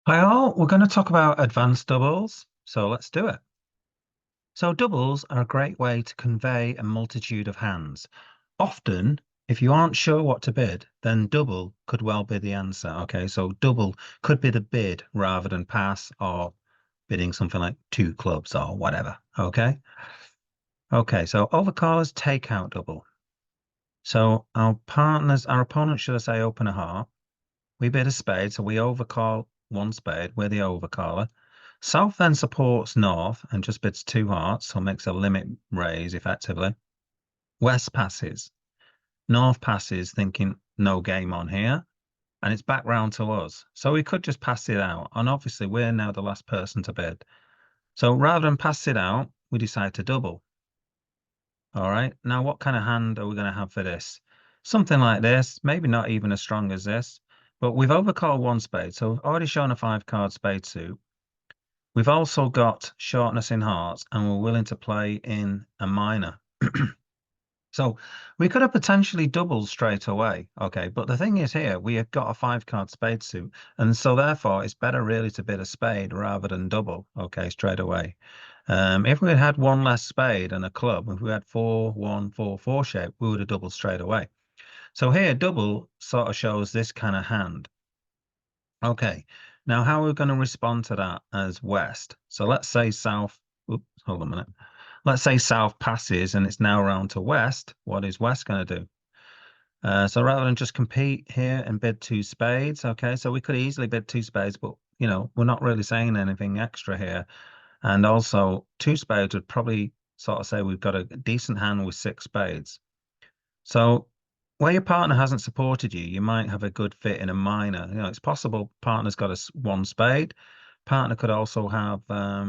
Hi all, we're going to talk about advanced doubles, so let's do it. So doubles are a great way to convey a multitude of hands. Often, if you aren't sure what to bid, then double could well be the answer. Okay, so double could be the bid rather than pass or bidding something like two clubs or whatever. Okay, so overcallers take out double. So our opponent, should I say, open a heart. We bid a spade, so we overcall one spade. We're the overcaller. South then supports North and just bids two hearts, so makes a limit raise effectively. West passes. North passes, thinking no game on here, and it's back round to us. So we could just pass it out, and obviously we're now the last person to bid. So rather than pass it out, we decide to double. All right. Now, what kind of hand are we going to have for this? Something like this, maybe not even as strong as this, but we've overcalled one spade. So we've already shown a 5-card spade suit. We've also got shortness in hearts, and we're willing to play in a minor. So we could have potentially doubled straight away. Okay. But the thing is here, we have got a 5-card spade suit. And so therefore it's better really to bid a spade rather than double. Okay, straight away. If we had one less spade and a club, if we had 4-1-4-4 shape, we would have doubled straight away. So here, double sort of shows this kind of hand. Okay, now how are we going to respond to that as West? So let's say South, oops, hold on a minute. Let's say South passes and it's now round to West. What is West going to do? So rather than just compete here and bid two spades, okay, so we could easily bid two spades, but we're not really saying anything extra here. And also, two spades would probably sort of say we've got a decent hand with 6 spades. So where your partner hasn't supported you, you might have a good fit in a minor. It's possible partner's got one spade. Partner could also have a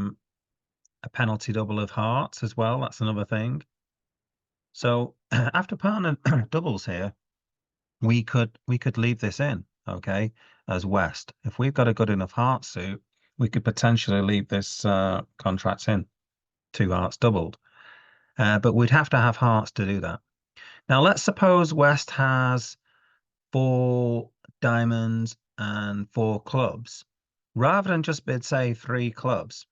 penalty double of hearts as well. That's another thing. So after partner doubles here, we could leave this in, okay, as West. If we've got a good enough heart suit, we could potentially leave this contract in, two hearts doubled. But we'd have to have hearts to do that. Now, let's suppose West has 4 diamonds and 4 clubs. Rather than just bid, say, 3 clubs,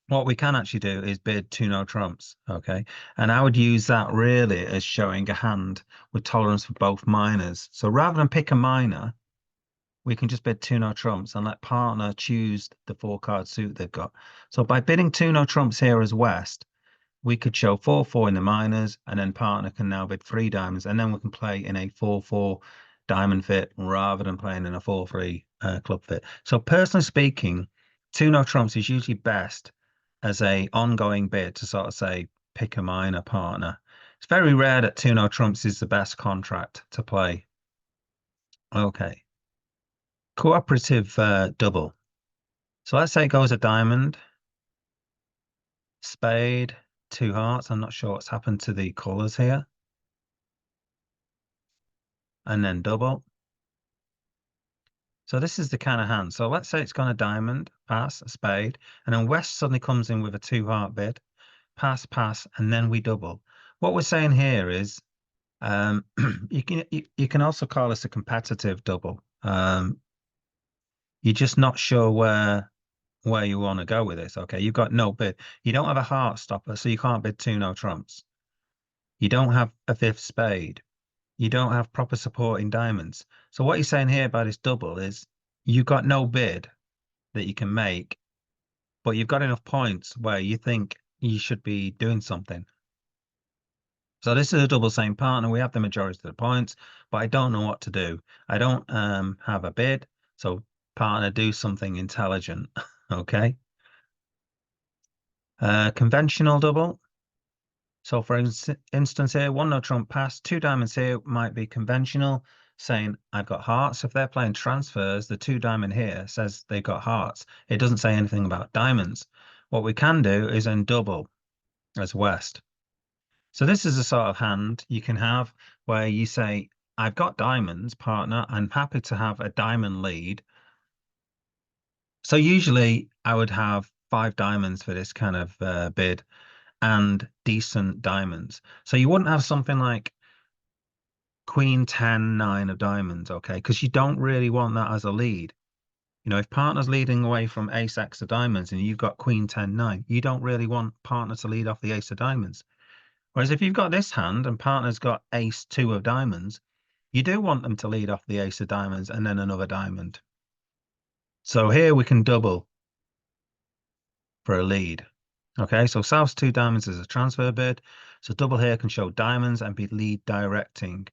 what we can actually do is bid two no trumps. Okay. And I would use that really as showing a hand with tolerance for both minors. So rather than pick a minor, we can just bid two no trumps and let partner choose the 4-card suit they've got. So by bidding two no trumps here as West, we could show 4-4 in the minors, and then partner can now bid 3 diamonds, and then we can play in a 4-4 diamond fit rather than playing in a 4-3 club fit. So personally speaking, two no trumps is usually best as a ongoing bid to sort of say pick a minor partner. It's very rare that two no trumps is the best contract to play. Okay, cooperative double. So let's say it goes a diamond, spade, two hearts. I'm not sure what's happened to the colors here. And then double. So this is the kind of hand. So let's say it's gone a diamond, pass, a spade, and then West suddenly comes in with a 2-heart bid, pass, pass, and then we double. What we're saying here is you can also call this a competitive double. You're just not sure where you want to go with this. Okay, you've got no bid. You don't have a heart stopper, so you can't bid two no trumps. You don't have a 5th spade. You don't have proper support in diamonds. So what you're saying here about this double is you've got no bid that you can make, but you've got enough points where you think you should be doing something. So this is a double same partner. We have the majority of the points, but I don't know what to do. I don't have a bid, so partner, do something intelligent. Okay. Conventional double. So for instance here, one no trump pass, 2 diamonds here might be conventional, saying I've got hearts. If they're playing transfers, the 2 diamond here says they've got hearts. It doesn't say anything about diamonds. What we can do is then double as West. So this is a sort of hand you can have where you say, I've got diamonds, partner. I'm happy to have a diamond lead. So usually I would have 5 diamonds for this kind of bid and decent diamonds. So you wouldn't have something like Queen 10, 9 of diamonds, okay? Because you don't really want that as a lead. You know, if partner's leading away from ace X of diamonds and you've got queen 10 9, you don't really want partner to lead off the ace of diamonds. Whereas if you've got this hand and partner's got ace 2 of diamonds, you do want them to lead off the ace of diamonds and then another diamond. So here we can double for a lead. Okay, so South's 2 diamonds is a transfer bid. So double here can show diamonds and be lead directing.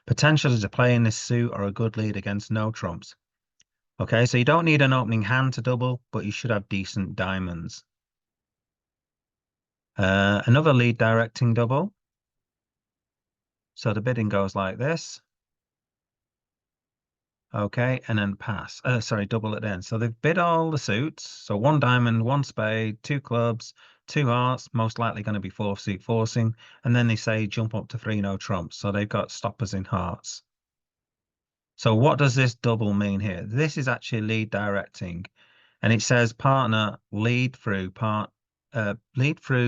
Potentially to play in this suit or a good lead against no trumps. Okay, so you don't need an opening hand to double, but you should have decent diamonds. Another lead directing double. So the bidding goes like this. Okay, and then pass. Sorry, double it in. So they've bid all the suits. So 1 diamond, 1 spade, 2 clubs, 2 hearts, most likely going to be 4th suit forcing. And then they say jump up to 3 no trumps. So they've got stoppers in hearts. So what does this double mean here? This is actually lead directing. And it says partner lead through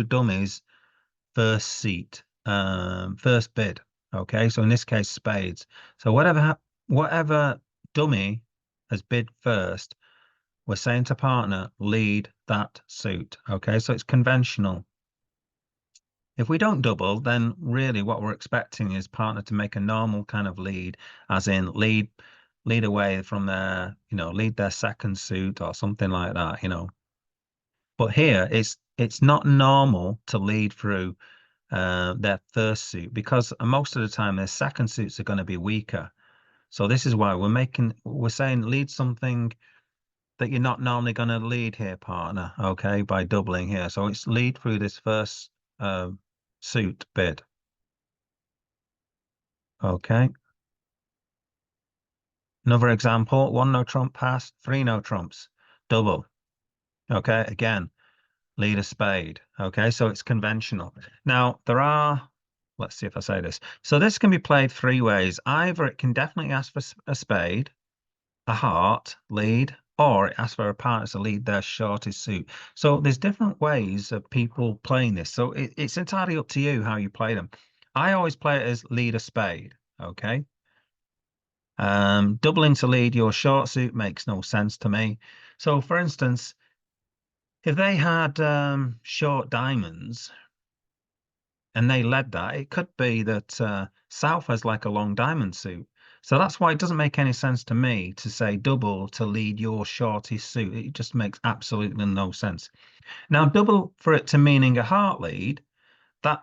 dummies first seat, first bid. Okay, so in this case, spades. So whatever dummy has bid first, we're saying to partner, lead that suit. Okay, so it's conventional. If we don't double, then really what we're expecting is partner to make a normal kind of lead, as in lead away from their, lead their second suit or something like that. But here it's not normal to lead through their first suit because most of the time their second suits are going to be weaker. So this is why we're saying lead something that you're not normally going to lead here, partner. Okay, by doubling here. So it's lead through this first suit bid. Okay. Another example: 1 no trump pass, 3 no trumps, double. Okay, again, lead a spade. Okay, so it's conventional. Now let's see if I say this. So this can be played 3 ways. Either it can definitely ask for a spade, a heart, lead, or it asks for a partner to lead their shortest suit. So there's different ways of people playing this. So it's entirely up to you how you play them. I always play it as lead a spade. Okay. Doubling to lead your short suit makes no sense to me. So for instance, if they had short diamonds and they led that, it could be that South has like a long diamond suit. So that's why it doesn't make any sense to me to say double to lead your shortest suit. It just makes absolutely no sense. Now, double for it to meaning a heart lead, that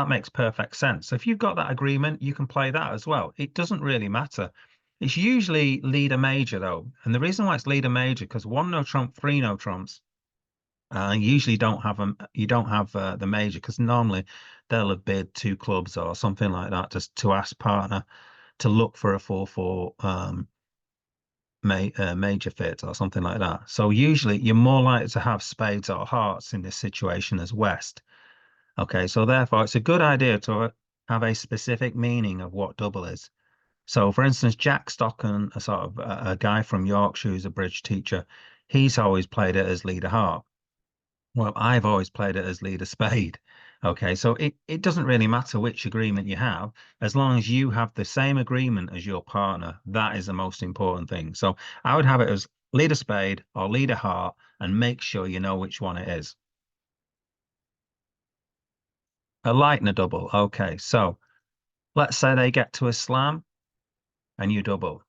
makes perfect sense. So if you've got that agreement, you can play that as well. It doesn't really matter. It's usually leader major though, and the reason why it's leader major because 1 no trump, 3 no trumps. Usually don't have them. You don't have the major because normally they'll have bid 2 clubs or something like that just to ask partner to look for a 4-4 major fit or something like that. So usually you're more likely to have spades or hearts in this situation as West. Okay, so therefore it's a good idea to have a specific meaning of what double is. So for instance, Jack Stockton, a sort of a guy from Yorkshire who's a bridge teacher, he's always played it as leader heart. Well, I've always played it as lead a spade. Okay, so it doesn't really matter which agreement you have, as long as you have the same agreement as your partner. That is the most important thing. So I would have it as lead a spade or lead a heart and make sure you know which one it is. A lightner double. Okay, so let's say they get to a slam and you double.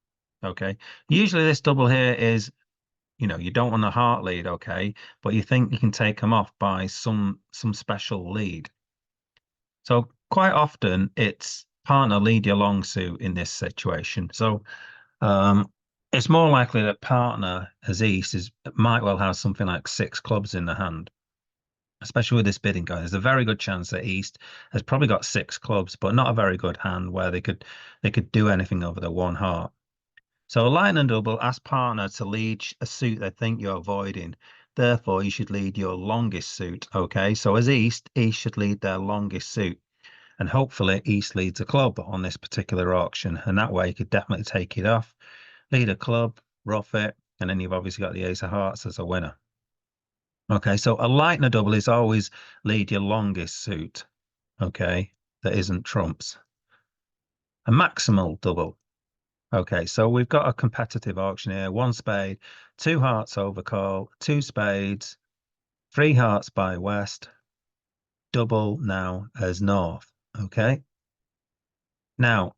Okay, usually this double here is you don't want a heart lead, okay, but you think you can take them off by some special lead. So quite often it's partner lead your long suit in this situation. So it's more likely that partner as East might well have something like 6 clubs in the hand, especially with this bidding going. There's a very good chance that East has probably got 6 clubs, but not a very good hand where they could do anything over the 1 heart. So a line and double ask partner to lead a suit they think you're avoiding. Therefore, you should lead your longest suit. Okay, so as East should lead their longest suit. And hopefully East leads a club on this particular auction. And that way you could definitely take it off, lead a club, rough it, and then you've obviously got the ace of hearts as a winner. Okay, so a lightner double is always lead your longest suit. Okay, that isn't trumps. A maximal double. Okay, so we've got a competitive auction here. One spade, two hearts overcall, two spades, three hearts by west, double now as north. Okay. Now,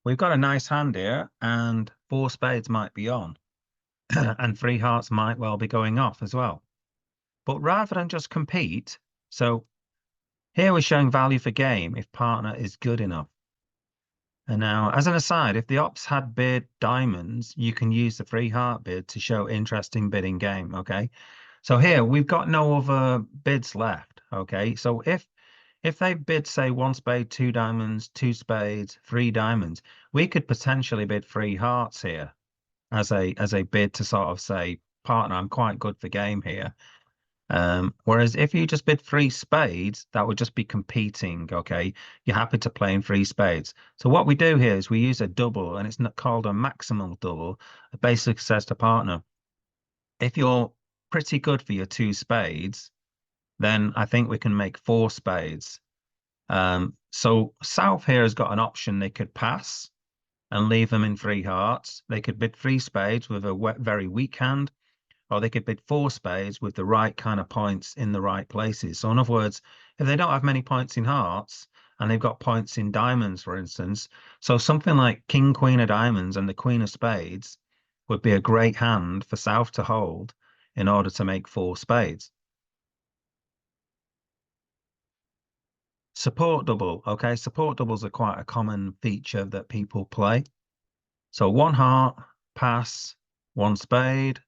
we've got a nice hand here, and four spades might be on, and three hearts might well be going off as well. But rather than just compete, so here we're showing value for game if partner is good enough. And now, as an aside, if the ops had bid diamonds, you can use the free heart bid to show interesting bidding game. Okay. So here we've got no other bids left. Okay. So if they bid, say, one spade, two diamonds, two spades, three diamonds, we could potentially bid three hearts here as a bid to sort of say, partner, I'm quite good for game here. Whereas if you just bid three spades, that would just be competing. Okay, you're happy to play in three spades. So what we do here is we use a double, and it's not called a maximal double. It basically says to partner, if you're pretty good for your two spades, then I think we can make four spades. So South here has got an option. They could pass and leave them in three hearts. They could bid three spades with a very weak hand, or they could bid four spades with the right kind of points in the right places. So in other words, if they don't have many points in hearts and they've got points in diamonds, for instance, so something like King, Queen of diamonds and the Queen of spades would be a great hand for South to hold in order to make four spades. Support double. Okay, support doubles are quite a common feature that people play. So one heart, pass, one spade,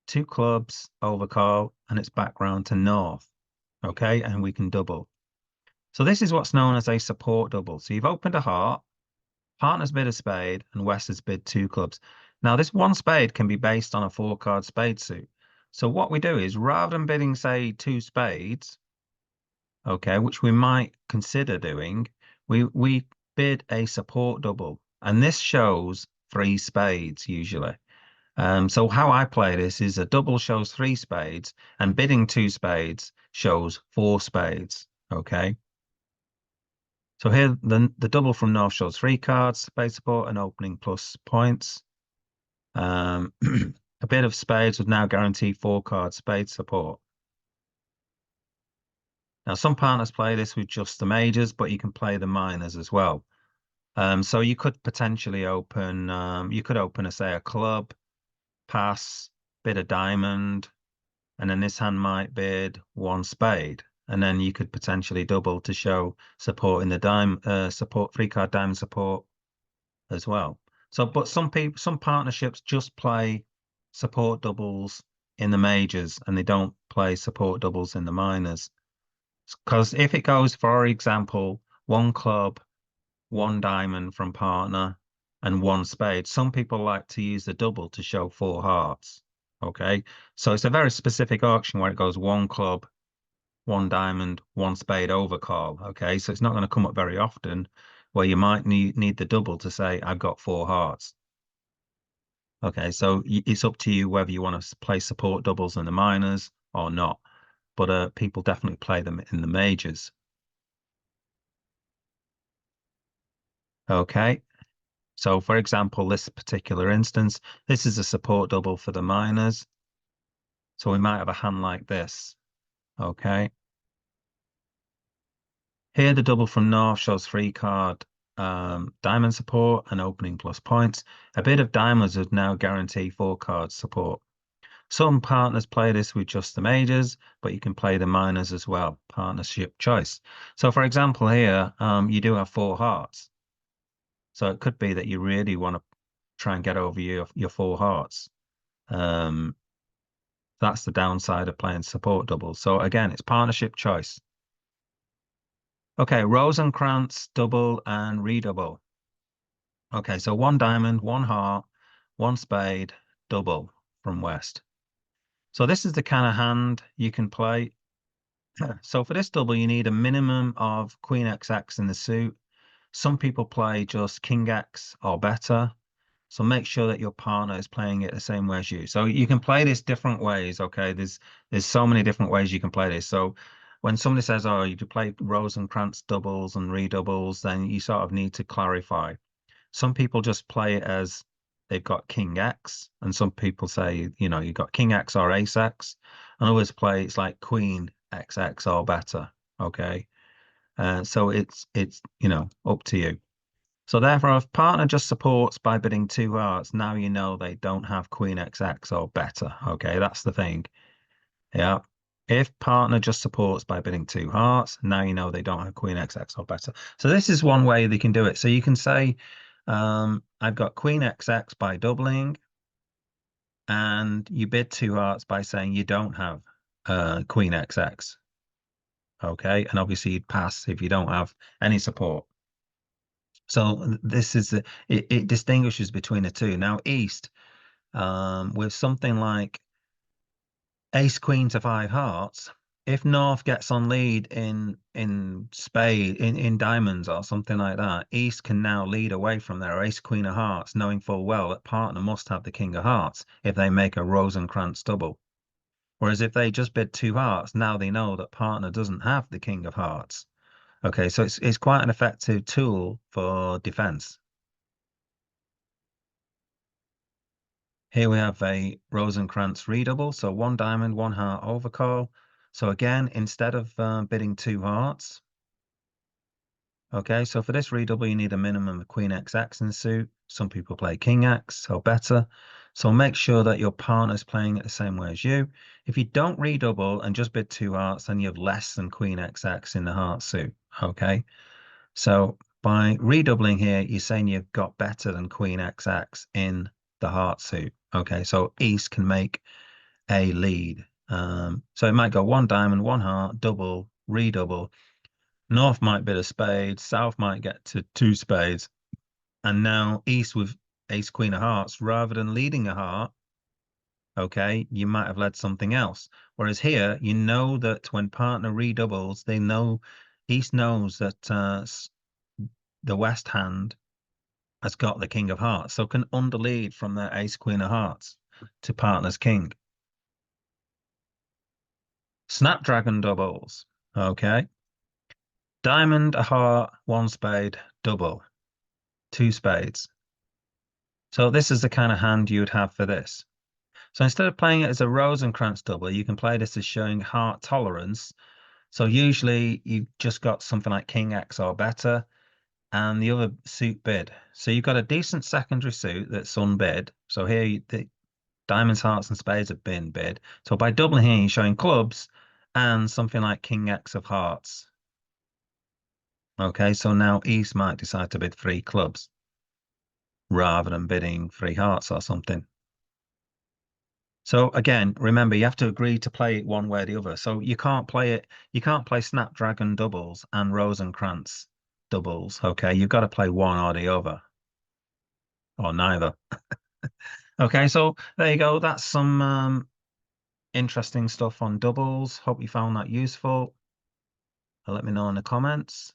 two clubs, overcall, and it's back round to north. Okay, and we can double. So this is what's known as a support double. So you've opened a heart, partner's bid a spade, and West has bid two clubs. Now this one spade can be based on a four-card spade suit. So what we do is rather than bidding, say, two spades, okay, which we might consider doing, we bid a support double, and this shows three spades usually. So how I play this is a double shows three spades, and bidding two spades shows four spades. Okay. So here the double from North shows three cards, spade support, and opening plus points. A bid of spades would now guarantee four card spade support. Now some partners play this with just the majors, but you can play the minors as well. So you could potentially open you could open say a club, pass, bid a diamond, and then this hand might bid one spade, and then you could potentially double to show support in the support three card diamond support as well. So, but some partnerships just play support doubles in the majors, and they don't play support doubles in the minors. Because if it goes, for example, one club, one diamond from partner, and one spade, some people like to use the double to show four hearts. Okay, so it's a very specific auction where it goes one club, one diamond, one spade overcall. Okay, so it's not going to come up very often where you might need the double to say I've got four hearts. Okay, so it's up to you whether you want to play support doubles in the minors or not, but people definitely play them in the majors. Okay, so for example, this particular instance, this is a support double for the minors. So we might have a hand like this. Okay. Here, the double from North shows three card diamond support and opening plus points. A bid of diamonds would now guarantee four card support. Some partners play this with just the majors, but you can play the minors as well. Partnership choice. So, for example, here you do have four hearts. So it could be that you really want to try and get over your four hearts. That's the downside of playing support doubles. So again, it's partnership choice. Okay, Rozenkranz, double and redouble. Okay, so one diamond, one heart, one spade, double from West. So this is the kind of hand you can play. So for this double, you need a minimum of Queen XX in the suit. Some people play just King X or better. So make sure that your partner is playing it the same way as you. So you can play this different ways. Okay, there's so many different ways you can play this. So when somebody says, "Oh, you play Rosencrantz doubles and redoubles," then you sort of need to clarify. Some people just play it as they've got king X, and some people say, you've got king X or ace X, and others play it's like queen XX or better. Okay. So it's up to you. So therefore, if partner just supports by bidding 2 hearts, now you know they don't have queen XX or better. Okay, that's the thing. Yeah. If partner just supports by bidding 2 hearts, now you know they don't have queen XX or better. So this is one way they can do it. So you can say, I've got queen XX by doubling, and you bid 2 hearts by saying you don't have queen XX. Okay, and obviously you'd pass if you don't have any support. So this is it distinguishes between the two. Now East, with something like ace queen to 5 hearts, if North gets on lead in spade in diamonds or something like that, East can now lead away from their ace queen of hearts, knowing full well that partner must have the king of hearts if they make a Rozenkranz double. Whereas if they just bid 2 hearts, now they know that partner doesn't have the king of hearts. Okay, so it's quite an effective tool for defense. Here we have a Rozenkranz redouble, so 1 diamond, 1 heart overcall. So again, instead of bidding 2 hearts, okay, so for this redouble, you need a minimum of queen XX in suit. Some people play king X, so better. So make sure that your partner's playing it the same way as you. If you don't redouble and just bid 2 hearts, then you have less than queen XX in the heart suit, okay? So by redoubling here, you're saying you've got better than queen XX in the heart suit. Okay, so East can make a lead. So it might go 1 diamond, 1 heart, double, redouble. North might bid a spade, South might get to 2 spades. And now East with ace queen of hearts, rather than leading a heart, okay, you might have led something else. Whereas here, you know that when partner redoubles, East knows that the West hand has got the king of hearts, so can underlead from their ace queen of hearts to partner's king. Snapdragon doubles. Okay. Diamond, a heart, 1 spade, double. 2 spades. So this is the kind of hand you would have for this. So instead of playing it as a Rozenkranz double, you can play this as showing heart tolerance. So usually you've just got something like king X or better, and the other suit bid. So you've got a decent secondary suit that's unbid. So here the diamonds, hearts, and spades have been bid. So by doubling here, you're showing clubs and something like king X of hearts. Okay, so now East might decide to bid 3 clubs rather than bidding 3 hearts or something. So again, remember, you have to agree to play it one way or the other. So you can't play Snapdragon doubles and Rozenkranz doubles. Okay, you've got to play one or the other, or neither. Okay, so there you go. That's some interesting stuff on doubles. Hope you found that useful. Let me know in the comments.